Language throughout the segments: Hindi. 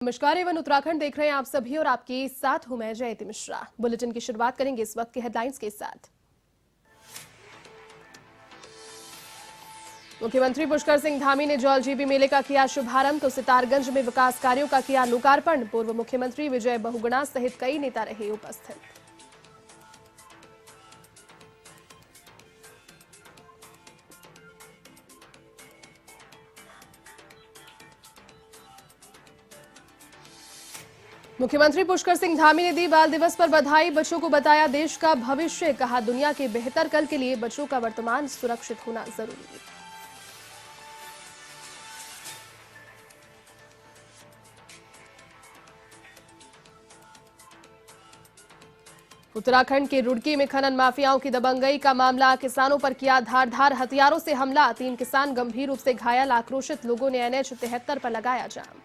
नमस्कार। एवं उत्तराखंड देख रहे हैं आप सभी और आपके साथ हूं मैं जयती मिश्रा। बुलेटिन की शुरुआत करेंगे इस वक्त के हेडलाइंस के साथ। मुख्यमंत्री पुष्कर सिंह धामी ने जौलजीबी मेले का किया शुभारंभ, तो सितारगंज में विकास कार्यों का किया लोकार्पण। पूर्व मुख्यमंत्री विजय बहुगुणा सहित कई नेता रहे उपस्थित। मुख्यमंत्री पुष्कर सिंह धामी ने दी बाल दिवस पर बधाई। बच्चों को बताया देश का भविष्य, कहा दुनिया के बेहतर कल के लिए बच्चों का वर्तमान सुरक्षित होना जरूरी है। उत्तराखंड के रुड़की में खनन माफियाओं की दबंगई का मामला, किसानों पर किया धारदार हथियारों से हमला। 3 किसान गंभीर रूप से घायल, आक्रोशित लोगों ने NH 73 पर लगाया जाम।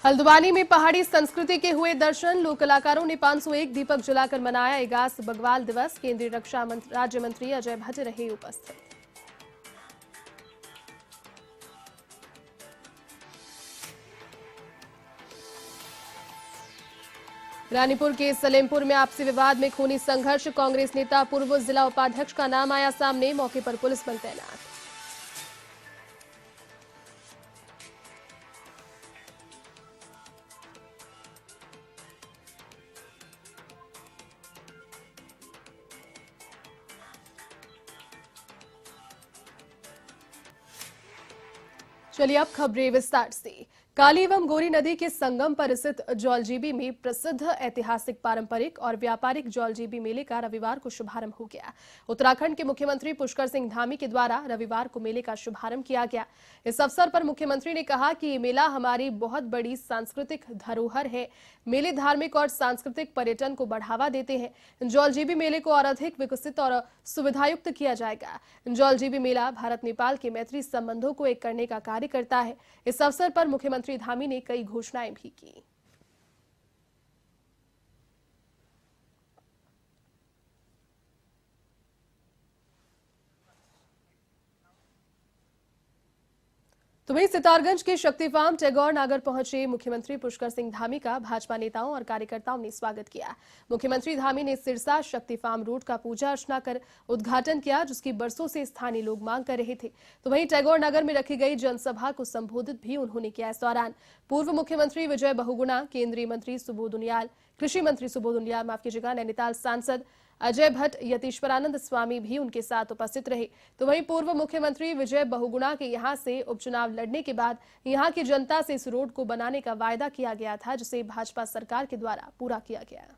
हल्द्वानी में पहाड़ी संस्कृति के हुए दर्शन, लोक कलाकारों ने 501 दीपक जलाकर मनाया इगास बग्वाल दिवस। केंद्रीय रक्षा राज्य मंत्री अजय भट्ट रहे उपस्थित। रानीपुर के सलेमपुर में आपसी विवाद में खूनी संघर्ष, कांग्रेस नेता पूर्व जिला उपाध्यक्ष का नाम आया सामने। मौके पर पुलिस बल तैनात। चलिए अब खबरें विस्तार से। काली एवं गोरी नदी के संगम पर स्थित जौलजीबी में प्रसिद्ध ऐतिहासिक, पारंपरिक और व्यापारिक जौलजीबी मेले का रविवार को शुभारंभ हो गया। उत्तराखंड के मुख्यमंत्री पुष्कर सिंह धामी के द्वारा रविवार को मेले का शुभारंभ किया गया। इस अवसर पर मुख्यमंत्री ने कहा कि ये मेला हमारी बहुत बड़ी सांस्कृतिक धरोहर है। मेले धार्मिक और सांस्कृतिक पर्यटन को बढ़ावा देते हैं। जौलजीबी मेले को और अधिक विकसित और सुविधायुक्त किया जाएगा। जौलजीबी मेला भारत नेपाल के मैत्री संबंधों को एक करने का कार्य करता है। इस अवसर पर मुख्यमंत्री धामी ने कई घोषणाएं भी की। तो वहीं सितारगंज के शक्ति फार्म टैगोर नगर पहुंचे मुख्यमंत्री पुष्कर सिंह धामी का भाजपा नेताओं और कार्यकर्ताओं ने स्वागत किया। मुख्यमंत्री धामी ने सिरसा शक्ति फार्म रोड का पूजा अर्चना कर उद्घाटन किया, जिसकी बरसों से स्थानीय लोग मांग कर रहे थे। तो वहीं टैगोर नगर में रखी गई जनसभा को संबोधित भी उन्होंने किया। इस दौरान पूर्व मुख्यमंत्री विजय बहुगुणा, केंद्रीय मंत्री सुबोध उनियाल, कृषि मंत्री सुबोध उनियाल, माफ कीजिएगा, नैनीताल सांसद अजय भट्ट, यतीश्वरानंद स्वामी भी उनके साथ उपस्थित रहे। तो वहीं पूर्व मुख्यमंत्री विजय बहुगुणा के यहां से उपचुनाव लड़ने के बाद यहां की जनता से इस रोड को बनाने का वायदा किया गया था, जिसे भाजपा सरकार के द्वारा पूरा किया गया।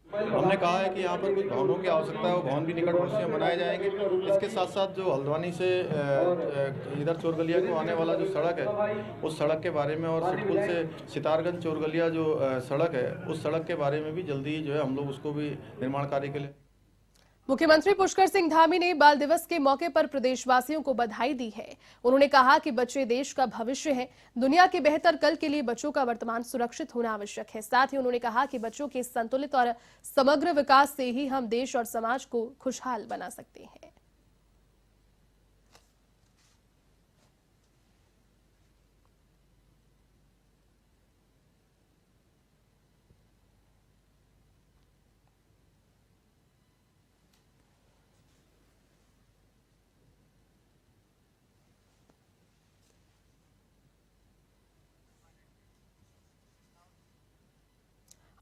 हमने कहा है कि यहाँ पर कुछ भवनों की आवश्यकता है, वो भवन भी निकट भविष्य में बनाए जाएंगे। इसके साथ साथ जो हल्द्वानी से इधर चोरगलिया को आने वाला जो सड़क है, उस सड़क के बारे में, और सिटकुल से सितारगंज चोरगलिया जो सड़क है, उस सड़क के बारे में भी जल्दी जो है हम लोग उसको भी निर्माण कार्य के लिए। मुख्यमंत्री पुष्कर सिंह धामी ने बाल दिवस के मौके पर प्रदेशवासियों को बधाई दी है। उन्होंने कहा कि बच्चे देश का भविष्य हैं। दुनिया के बेहतर कल के लिए बच्चों का वर्तमान सुरक्षित होना आवश्यक है। साथ ही उन्होंने कहा कि बच्चों के संतुलित और समग्र विकास से ही हम देश और समाज को खुशहाल बना सकते हैं।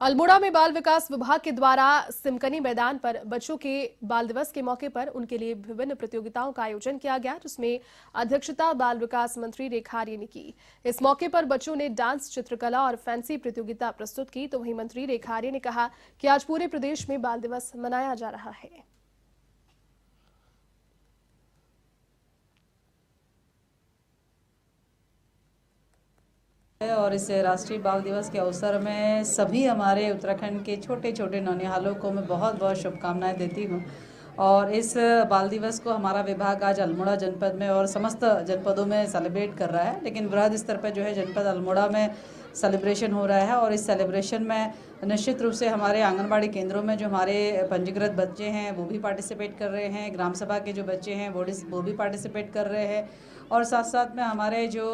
अल्मोड़ा में बाल विकास विभाग के द्वारा सिमकनी मैदान पर बच्चों के बाल दिवस के मौके पर उनके लिए विभिन्न प्रतियोगिताओं का आयोजन किया गया, जिसमें अध्यक्षता बाल विकास मंत्री रेखा आर्य ने की। इस मौके पर बच्चों ने डांस, चित्रकला और फैंसी प्रतियोगिता प्रस्तुत की। तो वहीं मंत्री रेखा आर्य ने कहा कि आज पूरे प्रदेश में बाल दिवस मनाया जा रहा है। और इस राष्ट्रीय बाल दिवस के अवसर में सभी हमारे उत्तराखंड के छोटे छोटे नौनिहालों को मैं बहुत बहुत शुभकामनाएं देती हूं। और इस बाल दिवस को हमारा विभाग आज अल्मोड़ा जनपद में और समस्त जनपदों में सेलिब्रेट कर रहा है, लेकिन वृहद स्तर पर जो है जनपद अल्मोड़ा में सेलिब्रेशन हो रहा है। और इस सेलिब्रेशन में निश्चित रूप से हमारे आंगनबाड़ी केंद्रों में जो हमारे पंजीकृत बच्चे हैं वो भी पार्टिसिपेट कर रहे हैं, ग्राम सभा के जो बच्चे हैं वो भी पार्टिसिपेट कर रहे हैं, और साथ साथ में हमारे जो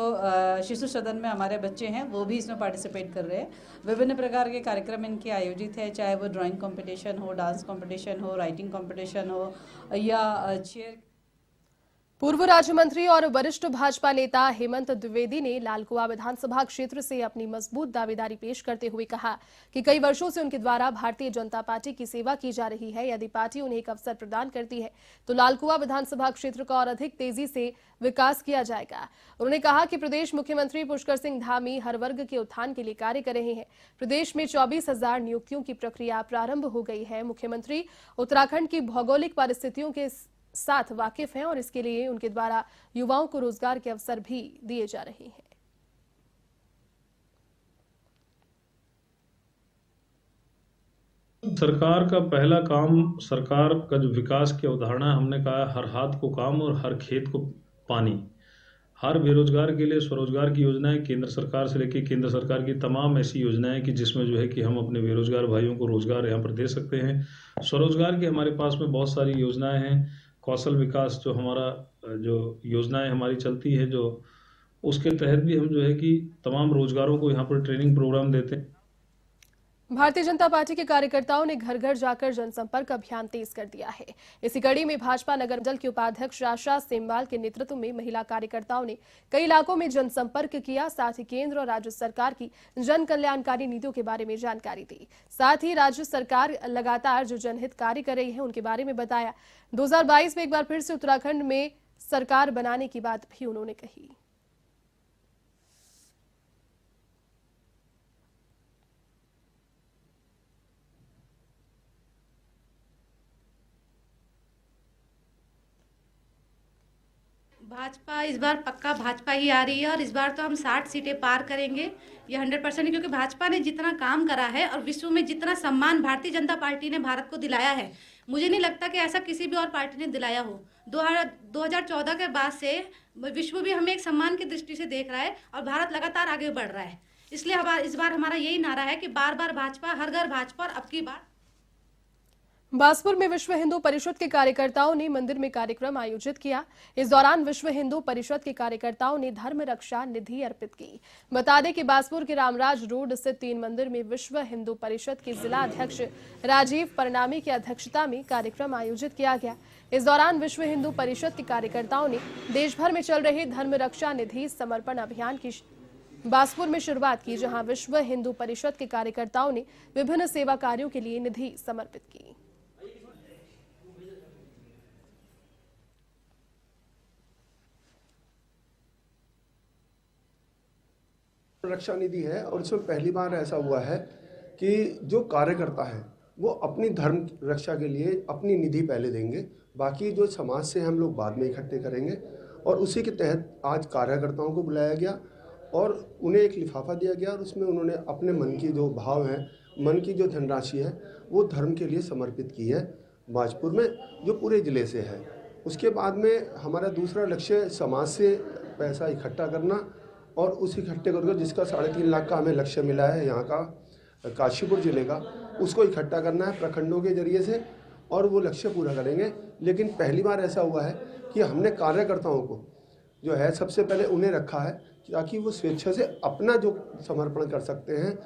शिशु सदन में हमारे बच्चे हैं वो भी इसमें पार्टिसिपेट कर रहे हैं। विभिन्न प्रकार के कार्यक्रम इनके आयोजित है, चाहे वो ड्राइंग कंपटीशन हो, डांस कंपटीशन हो, राइटिंग कंपटीशन हो या चेयर। पूर्व राज्य मंत्री और वरिष्ठ भाजपा नेता हेमंत द्विवेदी ने लालकुआं विधानसभा क्षेत्र से अपनी मजबूत दावेदारी पेश करते हुए कहा कि कई वर्षों से उनके द्वारा भारतीय जनता पार्टी की सेवा की जा रही है। यदि पार्टी उन्हें एक अवसर प्रदान करती है तो लालकुआं विधानसभा क्षेत्र का और अधिक तेजी से विकास किया जाएगा। उन्होंने कहा कि प्रदेश मुख्यमंत्री पुष्कर सिंह धामी हर वर्ग के उत्थान के लिए कार्य कर रहे हैं। प्रदेश में 24,000 नियुक्तियों की प्रक्रिया प्रारंभ हो गई है। मुख्यमंत्री उत्तराखंड की भौगोलिक परिस्थितियों के साथ वाकिफ हैं और इसके लिए उनके द्वारा युवाओं को रोजगार के अवसर भी दिए जा रहे हैं। सरकार का पहला काम, सरकार का जो विकास की अवधारणा है, हमने कहा हर हाथ को काम और हर खेत को पानी। हर बेरोजगार के लिए स्वरोजगार की योजनाएं केंद्र सरकार से लेकर केंद्र सरकार की तमाम ऐसी योजनाएं कि जिसमें जो है कि हम अपने बेरोजगार भाइयों को रोजगार यहाँ पर दे सकते हैं। स्वरोजगार की हमारे पास में बहुत सारी योजनाएं हैं। कौशल विकास जो हमारा जो योजनाएं हमारी चलती है, जो उसके तहत भी हम जो है कि तमाम रोजगारों को यहाँ पर ट्रेनिंग प्रोग्राम देते हैं। भारतीय जनता पार्टी के कार्यकर्ताओं ने घर घर जाकर जनसंपर्क अभियान तेज कर दिया है। इसी कड़ी में भाजपा नगर मंडल की उपाध्यक्ष आशा सेमवाल के नेतृत्व में महिला कार्यकर्ताओं ने कई इलाकों में जनसंपर्क किया। साथ ही केंद्र और राज्य सरकार की जन कल्याणकारी नीतियों के बारे में जानकारी दी। साथ ही राज्य सरकार लगातार जो जनहित कार्य कर रही है उनके बारे में बताया। 2022 में एक बार फिर से उत्तराखंड में सरकार बनाने की बात भी उन्होंने कही। भाजपा इस बार पक्का भाजपा ही आ रही है और इस बार तो हम 60 सीटें पार करेंगे, ये 100%, क्योंकि भाजपा ने जितना काम करा है और विश्व में जितना सम्मान भारतीय जनता पार्टी ने भारत को दिलाया है, मुझे नहीं लगता कि ऐसा किसी भी और पार्टी ने दिलाया हो। 2014 के बाद से विश्व भी हमें एक सम्मान की दृष्टि से देख रहा है और भारत लगातार आगे बढ़ रहा है। इसलिए इस बार हमारा यही नारा है कि बार बार भाजपा, हर घर भाजपा, और अब की बार। बासपुर में विश्व हिंदू परिषद के कार्यकर्ताओं ने मंदिर में कार्यक्रम आयोजित किया। इस दौरान विश्व हिंदू परिषद के कार्यकर्ताओं ने धर्म रक्षा निधि अर्पित की। बता दें कि बासपुर के रामराज रोड स्थित 3 मंदिर में विश्व हिंदू परिषद के जिला अध्यक्ष राजीव परनामी की अध्यक्षता में कार्यक्रम आयोजित किया गया। इस दौरान विश्व हिंदू परिषद के कार्यकर्ताओं ने देश भर में चल रहे धर्म रक्षा निधि समर्पण अभियान की बासपुर में शुरुआत की, जहां विश्व हिंदू परिषद के कार्यकर्ताओं ने विभिन्न सेवा कार्यों के लिए निधि समर्पित की। रक्षा निधि है और इसमें पहली बार ऐसा हुआ है कि जो कार्यकर्ता है वो अपनी धर्म रक्षा के लिए अपनी निधि पहले देंगे, बाकी जो समाज से हम लोग बाद में इकट्ठे करेंगे। और उसी के तहत आज कार्यकर्ताओं को बुलाया गया और उन्हें एक लिफाफा दिया गया और उसमें उन्होंने अपने मन की जो भाव है, मन की जो धनराशि है वो धर्म के लिए समर्पित की है बाजपुर में, जो पूरे ज़िले से है। उसके बाद में हमारा दूसरा लक्ष्य समाज से पैसा इकट्ठा करना और उस इकट्ठे करके जिसका 3.5 लाख का हमें लक्ष्य मिला है यहाँ का काशीपुर ज़िले का, उसको इकट्ठा करना है प्रखंडों के जरिए से और वो लक्ष्य पूरा करेंगे। लेकिन पहली बार ऐसा हुआ है कि हमने कार्यकर्ताओं को जो है सबसे पहले उन्हें रखा है ताकि वो स्वेच्छा से अपना जो समर्पण कर सकते हैं।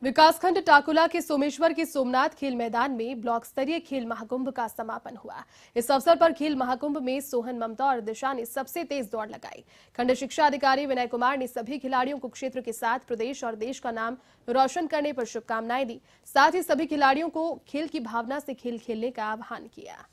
विकासखंड टाकुला के सोमेश्वर के सोमनाथ खेल मैदान में ब्लॉक स्तरीय खेल महाकुंभ का समापन हुआ। इस अवसर पर खेल महाकुंभ में सोहन, ममता और दिशा ने सबसे तेज दौड़ लगाई। खंड शिक्षा अधिकारी विनय कुमार ने सभी खिलाड़ियों को क्षेत्र के साथ प्रदेश और देश का नाम रोशन करने पर शुभकामनाएं दी। साथ ही सभी खिलाड़ियों को खेल की भावना से खेल खेलने का आह्वान किया।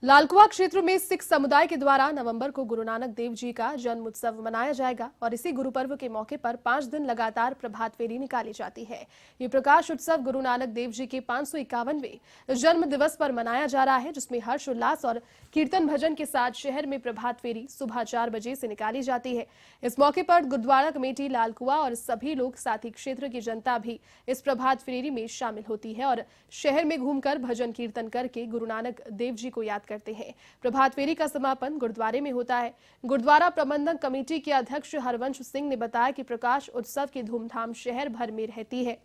लालकुआ क्षेत्र में सिख समुदाय के द्वारा नवंबर को गुरु नानक देव जी का जन्म उत्सव मनाया जाएगा और इसी गुरु पर्व के मौके पर 5 दिन लगातार प्रभात फेरी निकाली जाती है। ये प्रकाश उत्सव गुरु नानक देव जी के 551वें जन्म दिवस पर मनाया जा रहा है, जिसमें हर्ष उल्लास और कीर्तन भजन के साथ शहर में प्रभात फेरी सुबह 4 बजे से निकाली जाती है। इस मौके पर गुरुद्वारा कमेटी लालकुआ और सभी लोग, साथ ही क्षेत्र की जनता भी इस प्रभात फेरी में शामिल होती है और शहर में घूमकर भजन कीर्तन करके गुरु नानक देव जी को याद करते हैं। प्रभात फेरी का समापन गुरुद्वारे में होता है। गुरुद्वारा प्रबंधक कमेटी के अध्यक्ष हरवंश सिंह ने बताया कि प्रकाश उत्सव की धूमधाम शहर भर में रहती है।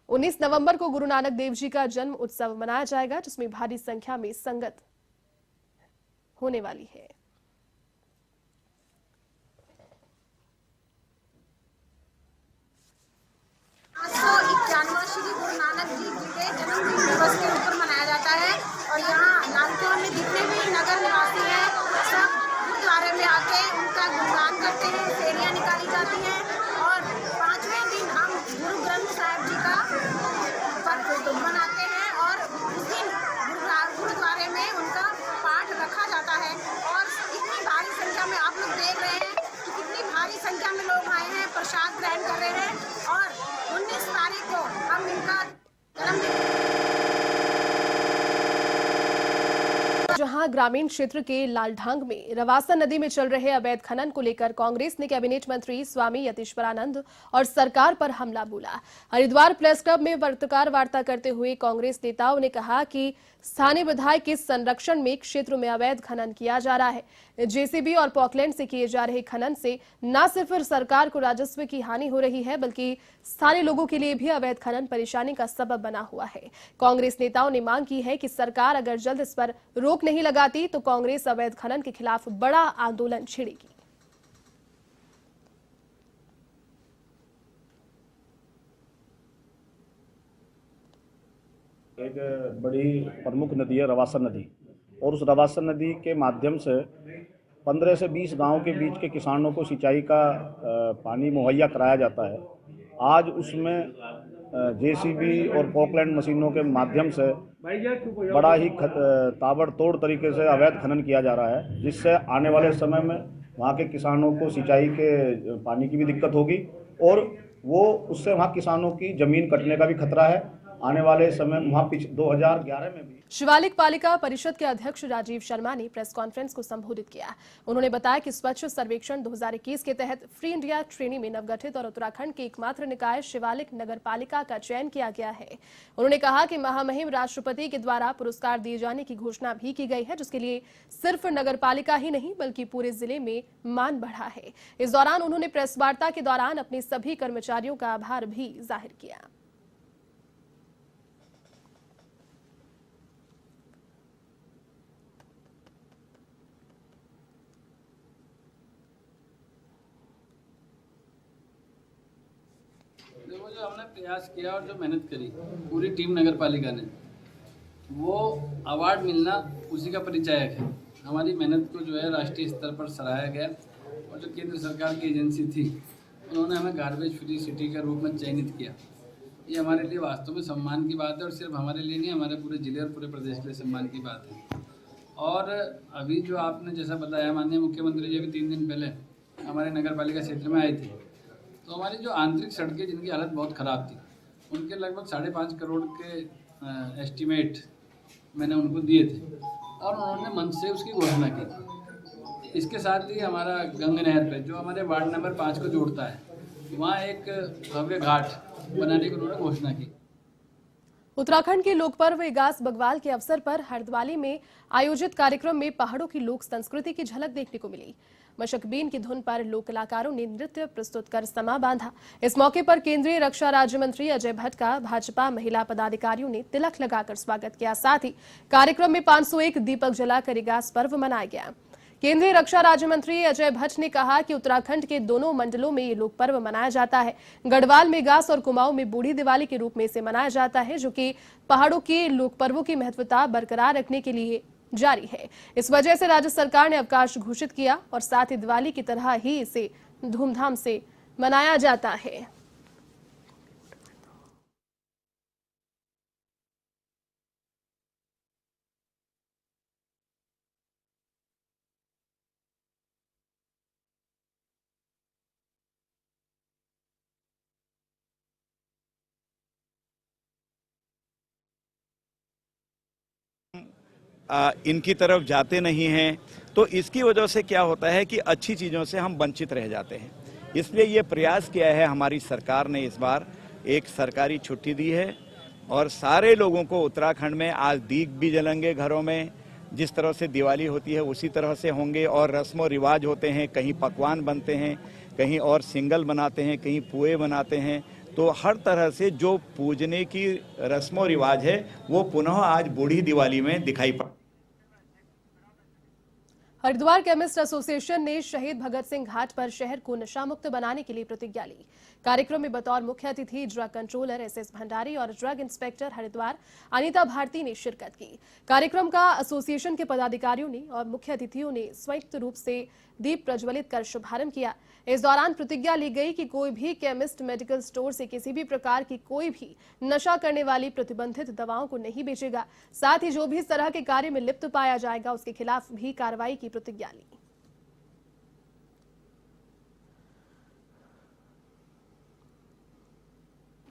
19 नवंबर को गुरु नानक देव जी का जन्म उत्सव मनाया जाएगा, जिसमें भारी संख्या में संगत होने वाली है। श्री गुरु नानक जी के जन्मदिन दिवस के ऊपर मनाया जाता है और यहाँ लालकुआ में जितने भी नगर निवासी हैं सब गुरुद्वारे में आके उनका गुणगान करते हैं, फेरियाँ निकाली जाती हैं और 5वें दिन हम गुरु ग्रंथ साहिब जी का पर्व मनाते हैं और उस दिन गुरुद्वारे में उनका पाठ रखा जाता है। और इतनी भारी संख्या में आप लोग देख रहे हैं कि कितनी भारी संख्या में लोग आए हैं, प्रसाद ग्रहण कर रहे हैं और 19 तारीख को हम इनका जहां ग्रामीण क्षेत्र के लालढांग में रवासा नदी में चल रहे अवैध खनन को लेकर कांग्रेस ने कैबिनेट मंत्री स्वामी यतीश्वरानंद और सरकार पर हमला बोला। हरिद्वार प्रेस क्लब में पत्रकार वार्ता करते हुए कांग्रेस नेताओं ने कहा कि स्थानीय विधायक के संरक्षण में क्षेत्र में अवैध खनन किया जा रहा है। जेसीबी और पॉकलैंड से किए जा रहे खनन से न सिर्फ सरकार को राजस्व की हानि हो रही है, बल्कि स्थानीय लोगों के लिए भी अवैध खनन परेशानी का सबब बना हुआ है। कांग्रेस नेताओं ने मांग की है कि सरकार अगर जल्द इस पर रोक नहीं लगाती तो कांग्रेस अवैध खनन के खिलाफ बड़ा आंदोलन छेड़ेगी। एक बड़ी प्रमुख नदी है रवासा नदी, और उस रवासा नदी के माध्यम से 15 से 20 गांव के बीच के किसानों को सिंचाई का पानी मुहैया कराया जाता है। आज उसमें जेसीबी और पॉकलैंड मशीनों के माध्यम से बड़ा ही ताबड़तोड़ तरीके से अवैध खनन किया जा रहा है, जिससे आने वाले समय में वहाँ के किसानों को सिंचाई के पानी की भी दिक्कत होगी और वो उससे वहाँ किसानों की ज़मीन कटने का भी खतरा है। आने वाले समय वहाँ 2011 में भी शिवालिक पालिका परिषद के अध्यक्ष राजीव शर्मा ने प्रेस कॉन्फ्रेंस को संबोधित किया। उन्होंने बताया कि स्वच्छ सर्वेक्षण 2021 के तहत फ्री इंडिया श्रेणी में नवगठित और उत्तराखंड के एकमात्र निकाय शिवालिक नगर पालिका का चयन किया गया है। उन्होंने कहा कि महामहिम राष्ट्रपति के द्वारा पुरस्कार दिए जाने की घोषणा भी की गई है, जिसके लिए सिर्फ नगर पालिका ही नहीं बल्कि पूरे जिले में मान बढ़ा है। इस दौरान उन्होंने प्रेस वार्ता के दौरान अपने सभी कर्मचारियों का आभार भी जाहिर किया। देखो, जो हमने प्रयास किया और जो मेहनत करी पूरी टीम नगर पालिका ने, वो अवार्ड मिलना उसी का परिचायक है। हमारी मेहनत को जो है राष्ट्रीय स्तर पर सराहा गया और जो केंद्र सरकार की एजेंसी थी उन्होंने हमें गार्बेज फ्री सिटी के रूप में चयनित किया। ये हमारे लिए वास्तव में सम्मान की बात है और सिर्फ हमारे लिए नहीं, हमारे पूरे जिले और पूरे प्रदेश के लिए सम्मान की बात है। और अभी जो आपने जैसा बताया, माननीय मुख्यमंत्री जी अभी 3 दिन पहले हमारे नगर पालिका क्षेत्र में आए थे, तो हमारी जो आंतरिक सड़कें जिनकी हालत बहुत ख़राब थी, उनके लगभग 5.5 करोड़ के एस्टीमेट मैंने उनको दिए थे और उन्होंने मंच से उसकी घोषणा की। इसके साथ ही हमारा गंग नहर पे जो हमारे वार्ड नंबर 5 को जोड़ता है, वहाँ एक भव्य घाट बनाने की उन्होंने घोषणा की। उत्तराखंड के लोकपर्व इगास बग्वाल के अवसर पर हरद्वाली में आयोजित कार्यक्रम में पहाड़ों की लोक संस्कृति की झलक देखने को मिली। मशकबीन की धुन पर लोक कलाकारों ने नृत्य प्रस्तुत कर समा बांधा। इस मौके पर केंद्रीय रक्षा राज्य मंत्री अजय भट्ट का भाजपा महिला पदाधिकारियों ने तिलक लगाकर स्वागत किया। साथ ही कार्यक्रम में 501 दीपक जलाकर इगास पर्व मनाया गया। केंद्रीय रक्षा राज्य मंत्री अजय भट्ट ने कहा कि उत्तराखंड के दोनों मंडलों में ये लोक पर्व मनाया जाता है। गढ़वाल में इगास और कुमाऊं में बूढ़ी दिवाली के रूप में इसे मनाया जाता है, जो कि पहाड़ों के लोक पर्वों की महत्वता बरकरार रखने के लिए जारी है। इस वजह से राज्य सरकार ने अवकाश घोषित किया और साथ ही दिवाली की तरह ही इसे धूमधाम से मनाया जाता है। इनकी तरफ जाते नहीं हैं, तो इसकी वजह से क्या होता है कि अच्छी चीज़ों से हम वंचित रह जाते हैं। इसलिए ये प्रयास किया है हमारी सरकार ने, इस बार एक सरकारी छुट्टी दी है और सारे लोगों को उत्तराखंड में आज दीप भी जलेंगे घरों में, जिस तरह से दिवाली होती है उसी तरह से होंगे, और रस्म रिवाज होते हैं, कहीं पकवान बनते हैं, कहीं और सिंगल बनाते हैं, कहीं पुए बनाते हैं। तो हर तरह से जो पूजने की रस्म रिवाज है वो पुनः आज बूढ़ी दिवाली में दिखाई पड़ा। हरिद्वार केमिस्ट एसोसिएशन ने शहीद भगत सिंह घाट पर शहर को नशा मुक्त बनाने के लिए प्रतिज्ञा ली। कार्यक्रम में बतौर मुख्य अतिथि ड्रग कंट्रोलर एसएस भंडारी और ड्रग इंस्पेक्टर हरिद्वार अनीता भारती ने शिरकत की। कार्यक्रम का एसोसिएशन के पदाधिकारियों ने और मुख्य अतिथियों ने संयुक्त रूप से दीप प्रज्वलित कर शुभारंभ किया। इस दौरान प्रतिज्ञा ली गई कि कोई भी केमिस्ट मेडिकल स्टोर से किसी भी प्रकार की कोई भी नशा करने वाली प्रतिबंधित दवाओं को नहीं बेचेगा। साथ ही जो भी इस तरह के कार्य में लिप्त पाया जाएगा उसके खिलाफ भी कार्रवाई की प्रतिज्ञा ली।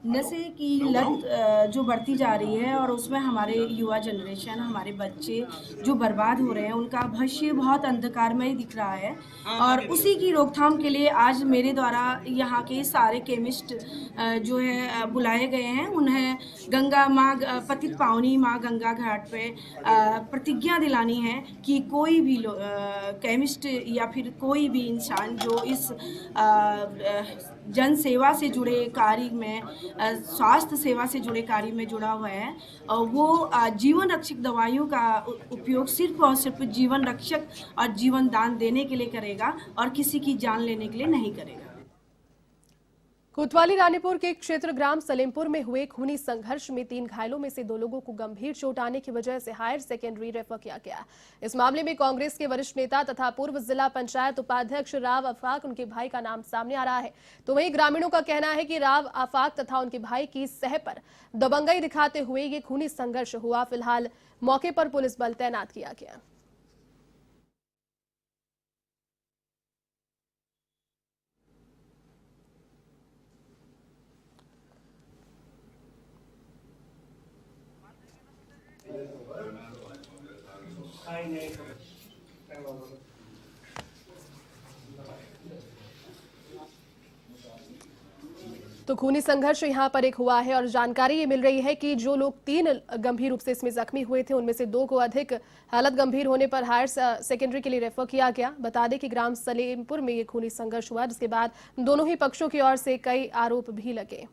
नशे की लत जो बढ़ती जा रही है और उसमें हमारे युवा जनरेशन, हमारे बच्चे जो बर्बाद हो रहे हैं, उनका भविष्य बहुत अंधकारमय दिख रहा है। और उसी की रोकथाम के लिए आज मेरे द्वारा यहाँ के सारे केमिस्ट जो है बुलाए गए हैं। उन्हें गंगा माँ, पतित पावनी माँ गंगा घाट पे प्रतिज्ञा दिलानी है कि कोई भी केमिस्ट या फिर कोई भी इंसान जो इस जन सेवा से जुड़े कार्य में, स्वास्थ्य सेवा से जुड़े कार्य में जुड़ा हुआ है, वो जीवन रक्षक दवाइयों का उपयोग सिर्फ और सिर्फ जीवन रक्षक और जीवन दान देने के लिए करेगा और किसी की जान लेने के लिए नहीं करेगा। कोतवाली रानीपुर के क्षेत्र ग्राम सलेमपुर में हुए खूनी संघर्ष में 3 घायलों में से 2 लोगों को गंभीर चोट आने की वजह से हायर सेकेंडरी रेफर किया गया। इस मामले में कांग्रेस के वरिष्ठ नेता तथा पूर्व जिला पंचायत उपाध्यक्ष राव आफाक, उनके भाई का नाम सामने आ रहा है। तो वहीं ग्रामीणों का कहना है कि राव आफाक तथा उनके भाई की सह पर दबंगई दिखाते हुए ये खूनी संघर्ष हुआ। फिलहाल मौके पर पुलिस बल तैनात किया गया। तो खूनी संघर्ष यहां पर एक हुआ है और जानकारी ये मिल रही है कि जो लोग 3 गंभीर रूप से इसमें जख्मी हुए थे, उनमें से 2 को अधिक हालत गंभीर होने पर हायर सेकेंडरी के लिए रेफर किया गया। बता दें कि ग्राम सलेमपुर में ये खूनी संघर्ष हुआ, जिसके बाद दोनों ही पक्षों की ओर से कई आरोप भी लगे।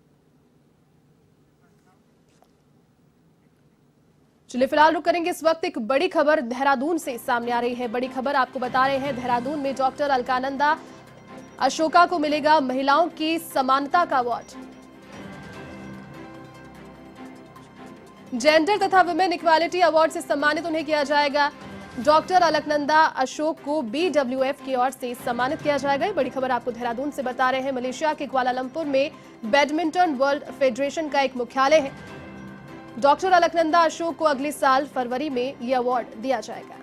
चलिए फिलहाल रुक करेंगे। इस वक्त एक बड़ी खबर देहरादून से सामने आ रही है। बड़ी खबर आपको बता रहे हैं, देहरादून में डॉक्टर अलकानंदा अशोका को मिलेगा महिलाओं की समानता का अवार्ड। जेंडर तथा वुमेन इक्वालिटी अवार्ड से सम्मानित उन्हें किया जाएगा। डॉक्टर अलकनंदा अशोक को BWF की ओर से सम्मानित किया जाएगा। बड़ी खबर आपको देहरादून से बता रहे हैं। मलेशिया के कुआलालंपुर में बैडमिंटन वर्ल्ड फेडरेशन का एक मुख्यालय है। डॉक्टर अलकनंदा अशोक को अगले साल फरवरी में यह अवार्ड दिया जाएगा।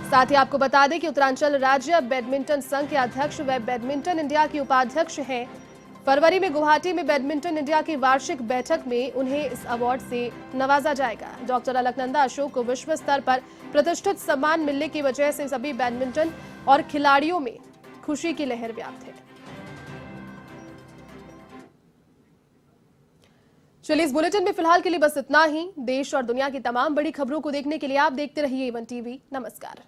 साथ ही आपको बता दें कि उत्तरांचल राज्य बैडमिंटन संघ के अध्यक्ष व बैडमिंटन इंडिया के उपाध्यक्ष हैं। फरवरी में गुवाहाटी में बैडमिंटन इंडिया की वार्षिक बैठक में उन्हें इस अवार्ड से नवाजा जाएगा। डॉक्टर अलकनंदा अशोक को विश्व स्तर पर प्रतिष्ठित सम्मान मिलने की वजह से सभी बैडमिंटन और खिलाड़ियों में खुशी की लहर व्याप्त है। चलिए इस बुलेटिन में फिलहाल के लिए बस इतना ही। देश और दुनिया की तमाम बड़ी खबरों को देखने के लिए आप देखते रहिए A1 TV। नमस्कार।